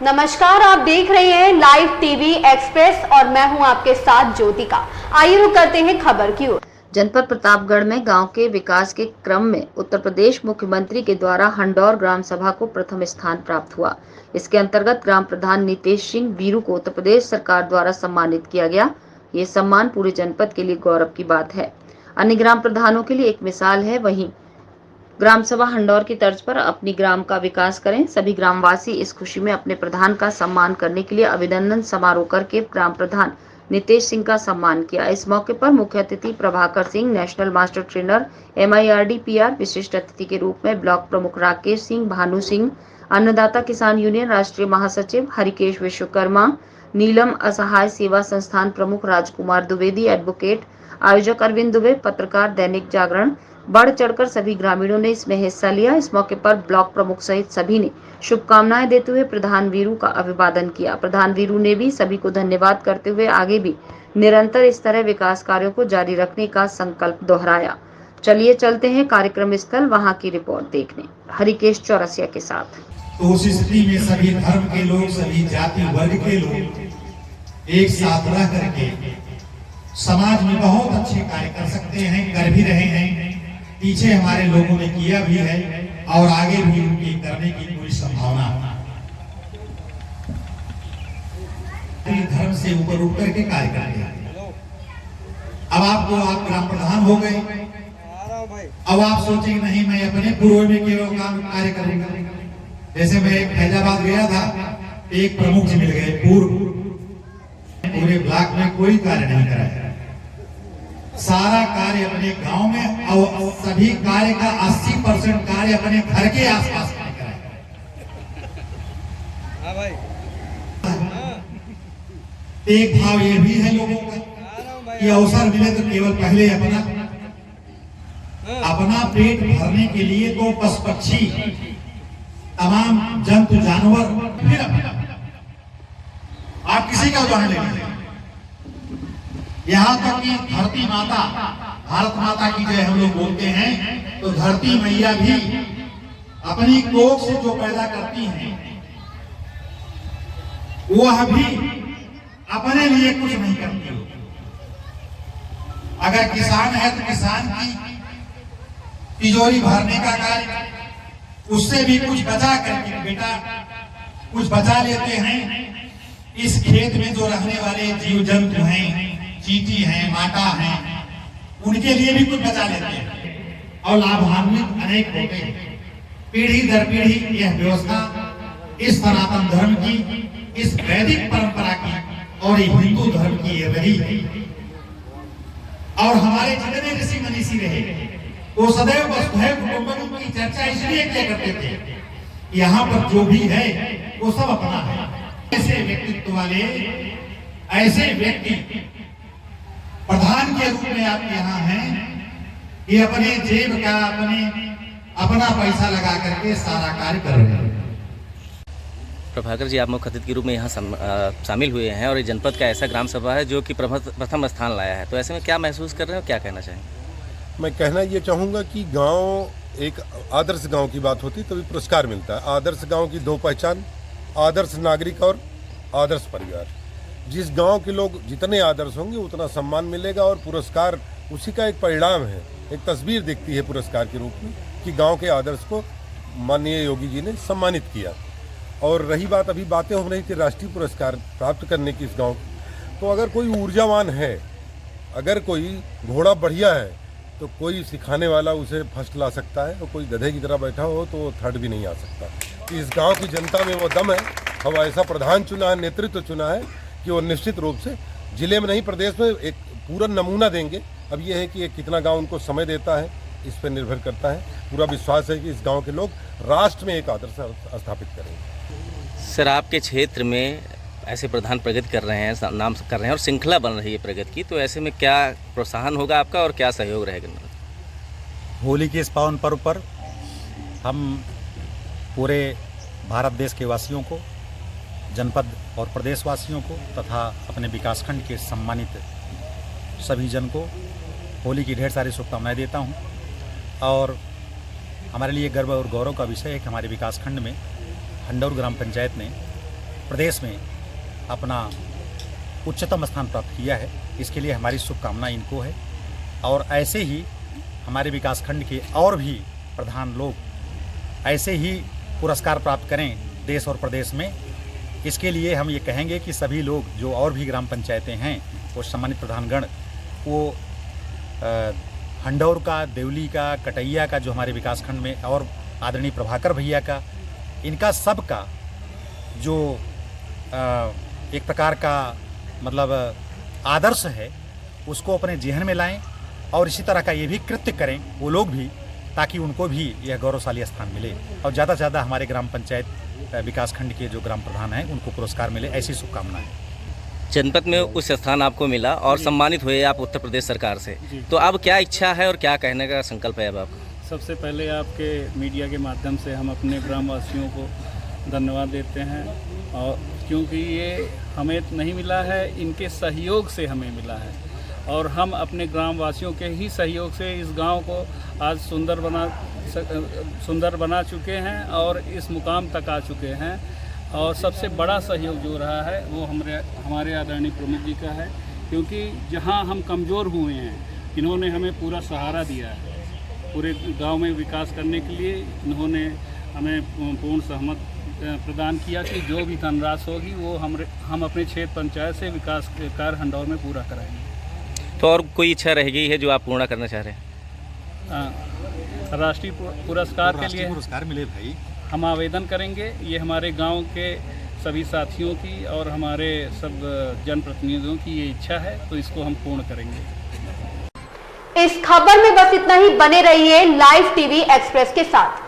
नमस्कार, आप देख रहे हैं लाइव टीवी एक्सप्रेस और मैं हूं आपके साथ ज्योतिका। आइए रुक करते हैं खबर की ओर। जनपद प्रतापगढ़ में गांव के विकास के क्रम में उत्तर प्रदेश मुख्यमंत्री के द्वारा हंडौर ग्राम सभा को प्रथम स्थान प्राप्त हुआ। इसके अंतर्गत ग्राम प्रधान नितेश सिंह वीरू को उत्तर प्रदेश सरकार द्वारा सम्मानित किया गया। ये सम्मान पूरे जनपद के लिए गौरव की बात है। अन्य ग्राम प्रधानों के लिए एक मिसाल है। वहीं ग्राम सभा हंडौर की तर्ज पर अपनी ग्राम का विकास करें। सभी ग्रामवासी इस खुशी में अपने प्रधान का सम्मान करने के लिए अभिनंदन समारोह करके ग्राम प्रधान नितेश सिंह का सम्मान किया। इस मौके पर मुख्य अतिथि Prabhakar Singh, national master trainer MIRD-PR, विशिष्ट अतिथि के रूप में ब्लॉक प्रमुख राकेश सिंह, भानु सिंह, अन्नदाता किसान यूनियन राष्ट्रीय महासचिव हरिकेश विश्वकर्मा, नीलम असहाय सेवा संस्थान प्रमुख राजकुमार द्विवेदी, एडवोकेट आयोजक अरविंद दुबे, पत्रकार दैनिक जागरण, बढ़ चढ़कर सभी ग्रामीणों ने इसमें हिस्सा लिया। इस मौके पर ब्लॉक प्रमुख सहित सभी ने शुभकामनाएं देते हुए प्रधान वीरू का अभिवादन किया। प्रधान वीरू ने भी सभी को धन्यवाद करते हुए आगे भी निरंतर इस तरह विकास कार्यों को जारी रखने का संकल्प दोहराया। चलिए चलते हैं कार्यक्रम स्थल वहां की रिपोर्ट देखने हरिकेश चौरसिया के साथ। तो उस स्थिति में सभी धर्म के लोग, सभी जाति वर्ग के लोग एक साथ रह करके समाज में बहुत अच्छे कार्य कर सकते हैं, कर भी रहे हैं। पीछे हमारे लोगों ने किया भी है और आगे भी उनकी करने की पूरी संभावना है। धर्म से ऊपर उठ करके कार्य करते हैं। अब आप ग्राम प्रधान हो गए, अब आप सोचेंगे नहीं मैं अपने पूर्व में केवल काम कार्य करूंगा। जैसे मैं फैजाबाद गया था, एक प्रमुख जी मिल गए, पूरे ब्लॉक में कोई कार्य नहीं कराया, सारा कार्य अपने गांव में और सभी कार्य का 80% कार्य अपने घर के आसपास में कराया। एक भाव ये भी है लोगों का कि अवसर मिले तो केवल पहले अपना पेट भरने के लिए तो पशु पक्षी, तमाम जंतु जानवर, फिर आप किसी का उदाहरण लेंगे, यहाँ तक कि धरती माता, भारत माता की जय हम लोग बोलते हैं, तो धरती मैया भी अपनी कोख से जो पैदा करती हैं वह भी अपने लिए कुछ नहीं करती। अगर किसान है तो किसान की तिजोरी भरने का कार्य, उससे भी कुछ बचा करके बेटा कुछ बचा लेते हैं। इस खेत में जो रहने वाले जीव जंतु हैं, चींटी हैं, माटा हैं, उनके लिए भी कुछ बचा लेते हैं और लाभान्वित अनेक होते हैं। पीढ़ी दर पीढ़ी यह व्यवस्था इस सनातन धर्म की, इस वैदिक परंपरा की और हिंदू धर्म की ये रही। और हमारे जितने ऋषि मनीषी रहे वो सदैव वसुधैव कुटुंबकम की चर्चा इसलिए किया करते थे, यहाँ पर जो भी है वो सब अपना है। ऐसे व्यक्तित्व वाले, ऐसे व्यक्ति प्रधान के रूप में आप यहाँ हैं, ये अपने जेब का अपना पैसा लगा करके सारा कार्य कर रहे हैं। प्रभाकर जी, आप मुख्य अतिथि के रूप में यहाँ शामिल हुए हैं और ये जनपद का ऐसा ग्राम सभा है जो कि प्रथम स्थान लाया है, तो ऐसे में क्या महसूस कर रहे हो, क्या कहना चाहेंगे? मैं कहना ये चाहूँगा कि गांव एक आदर्श गांव की बात होती तभी पुरस्कार मिलता है। आदर्श गांव की दो पहचान, आदर्श नागरिक और आदर्श परिवार। जिस गांव के लोग जितने आदर्श होंगे उतना सम्मान मिलेगा और पुरस्कार उसी का एक परिणाम है, एक तस्वीर दिखती है पुरस्कार के रूप में कि गांव के आदर्श को माननीय योगी जी ने सम्मानित किया। और रही बात, अभी बातें हो रही थी राष्ट्रीय पुरस्कार प्राप्त करने की इस गांव की, तो अगर कोई ऊर्जावान है, अगर कोई घोड़ा बढ़िया है तो कोई सिखाने वाला उसे फर्स्ट ला सकता है, और कोई गधे की तरह बैठा हो तो वो थर्ड भी नहीं आ सकता। इस गाँव की जनता में वो दम है, हम ऐसा प्रधान चुना है, नेतृत्व चुना है कि वो निश्चित रूप से जिले में नहीं प्रदेश में एक पूरा नमूना देंगे। अब ये है कि ये कितना गांव उनको समय देता है, इस पर निर्भर करता है। पूरा विश्वास है कि इस गांव के लोग राष्ट्र में एक आदर्श स्थापित करेंगे। सर, आपके क्षेत्र में ऐसे प्रधान प्रगति कर रहे हैं, नाम कर रहे हैं और श्रृंखला बन रही है प्रगति की, तो ऐसे में क्या प्रोत्साहन होगा आपका और क्या सहयोग रहेगा? होली के इस पावन पर्व पर हम पूरे भारत देश के वासियों को, जनपद और प्रदेशवासियों को तथा अपने विकासखंड के सम्मानित सभी जन को होली की ढेर सारी शुभकामनाएं देता हूं। और हमारे लिए गर्व और गौरव का विषय है कि हमारे विकासखंड में हंडौर ग्राम पंचायत ने प्रदेश में अपना उच्चतम स्थान प्राप्त किया है। इसके लिए हमारी शुभकामना इनको है और ऐसे ही हमारे विकासखंड के और भी प्रधान लोग ऐसे ही पुरस्कार प्राप्त करें देश और प्रदेश में। इसके लिए हम ये कहेंगे कि सभी लोग जो और भी ग्राम पंचायतें हैं वो सम्मानित प्रधानगण वो हंडौर का, देवली का, कटैया का जो हमारे विकासखंड में और आदरणीय प्रभाकर भैया का, इनका सब का जो एक प्रकार का मतलब आदर्श है उसको अपने जेहन में लाएं और इसी तरह का ये भी कृत्य करें वो लोग भी, ताकि उनको भी यह गौरवशाली स्थान मिले और ज़्यादा से ज़्यादा हमारे ग्राम पंचायत विकासखंड के जो ग्राम प्रधान हैं उनको पुरस्कार मिले, ऐसी शुभकामनाएं। जनपद में उस स्थान आपको मिला और सम्मानित हुए आप उत्तर प्रदेश सरकार से, तो अब क्या इच्छा है और क्या कहने का संकल्प है अब आपका? सबसे पहले आपके मीडिया के माध्यम से हम अपने ग्रामवासियों को धन्यवाद देते हैं, और क्योंकि ये हमें नहीं मिला है, इनके सहयोग से हमें मिला है और हम अपने ग्रामवासियों के ही सहयोग से इस गांव को आज सुंदर बना चुके हैं और इस मुकाम तक आ चुके हैं। और सबसे बड़ा सहयोग जो रहा है वो हमारे आदरणीय प्रमुख जी का है, क्योंकि जहां हम कमज़ोर हुए हैं इन्होंने हमें पूरा सहारा दिया है। पूरे गांव में विकास करने के लिए इन्होंने हमें पूर्ण सहमत प्रदान किया कि जो भी धनराशि होगी वो हम अपने क्षेत्र पंचायत से विकास कार्य हंडौर में पूरा कराएंगे। तो और कोई इच्छा रह गई है जो आप पूर्ण करना चाह रहे हैं? राष्ट्रीय पुरस्कार के लिए पुरस्कार मिले भाई, हम आवेदन करेंगे। ये हमारे गांव के सभी साथियों की और हमारे सब जनप्रतिनिधियों की ये इच्छा है, तो इसको हम पूर्ण करेंगे। इस खबर में बस इतना ही। बने रहिए लाइव टीवी एक्सप्रेस के साथ।